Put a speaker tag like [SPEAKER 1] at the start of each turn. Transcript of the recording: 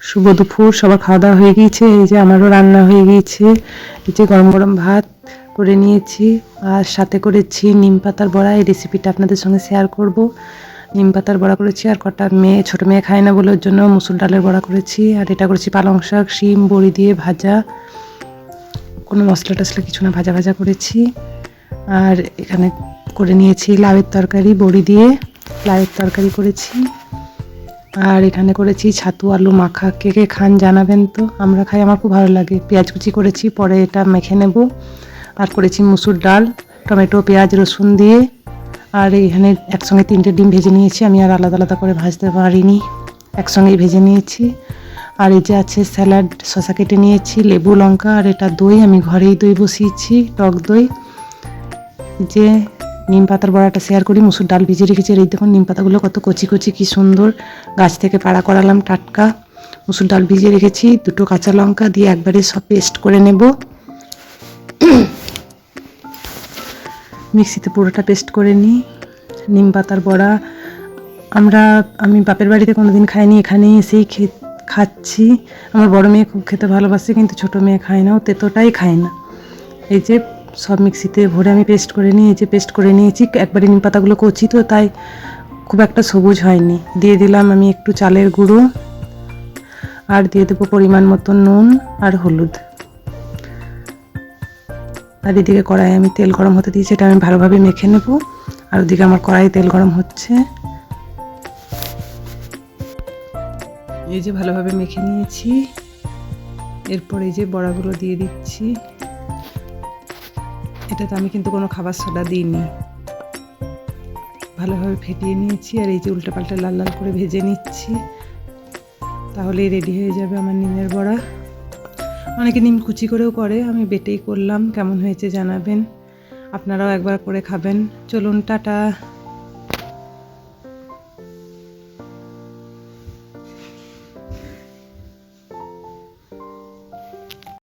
[SPEAKER 1] শুভ দুপুর, সবার খাওয়া দাওয়া হয়ে গিয়েছে। এই যে আমারও রান্না হয়ে গিয়েছে। এই যে গরম গরম ভাত করে নিয়েছি, আর সাথে করেছি নিম পাতার বড়া। এই রেসিপিটা আপনাদের সঙ্গে শেয়ার করব। নিম পাতার বড়া করেছি, আর কটা মেয়ে, ছোটো মেয়ে খায় না বলে ওর জন্য মুসুর ডালের বড়া করেছি। আর এটা করেছি পালং শাক, শিম বড়ি দিয়ে ভাজা, কোনো মশলা টশলা কিছু না, ভাজা ভাজা করেছি। আর এখানে করে নিয়েছি লাউয়ের তরকারি, বড়ি দিয়ে লাউয়ের তরকারি করেছি। আর এখানে করেছি ছাতু আলু মাখা। কে কে খান জানাবেন তো, আমরা খাই, আমার খুব ভালো লাগে। পেঁয়াজ কুচি করেছি, পরে এটা মেখে নেব। আর করেছি মুসুর ডাল, টমেটো পেঁয়াজ রসুন দিয়ে। আর এখানে একসঙ্গে 3টে ডিম ভেজে নিয়েছি, আমি আর আলাদা আলাদা করে ভাজতে পারিনি, একসঙ্গেই ভেজে নিয়েছি। আর এই যে আছে স্যালাড, শসা কেটে নিয়েছি, লেবু লঙ্কা, আর এটা দই, আমি ঘরেই দই বসিয়েছি, টক দই। যে নিম পাতার বড়াটা শেয়ার করি, মুসুর ডাল ভিজিয়ে রেখেছি। আর এই দেখুন নিম পাতাগুলো কত কচি কচি, কি সুন্দর, গাছ থেকে পাড়া করালাম টাটকা। মুসুর ডাল ভিজিয়ে রেখেছি, 2টো কাঁচা লঙ্কা দিয়ে একবারে সব পেস্ট করে নেব। মিক্সিতে পুরোটা পেস্ট করে নিই। নিম পাতার বড়া আমি বাপের বাড়িতে কোনোদিন খাইনি, এখানেই এসেই খাচ্ছি। আমার বড় মেয়ে খুব খেতে ভালোবাসে, কিন্তু ছোটো মেয়ে খায় না, ও তেতোটাই খায় না। এই যে সব মিক্সিতে ভরে আমি পেস্ট করে নিই। এই যে পেস্ট করে নিয়েছি, একবারে নিম পাতাগুলো কচি তো, তাই খুব একটা সবুজ হয়নি। দিয়ে দিলাম আমি একটু চালের গুঁড়ো, আর দিয়ে দেবো পরিমাণ মতো নুন আর হলুদ। আর এদিকে কড়াই আমি তেল গরম হতে দিয়েছি, এটা আমি ভালোভাবে মেখে নেব। আর ওদিকে আমার কড়াই তেল গরম হচ্ছে। এই যে ভালোভাবে মেখে নিয়েছি, এরপর এই যে বড়াগুলো দিয়ে দিচ্ছি। এটাতে আমি কিন্তু কোনো খাবার সোডা দিইনি, ভালোভাবে ফেটিয়ে নিয়েছি। আর এই যে উল্টো পাল্টা লাল লাল করে ভেজে নিচ্ছি, তাহলেই রেডি হয়ে যাবে আমার নিমের বড়া। অনেকে নিম কুচি করেও করে, আমি বেটেই করলাম। কেমন হয়েছে জানাবেন, আপনারাও একবার করে খাবেন। চলুন, টাটা।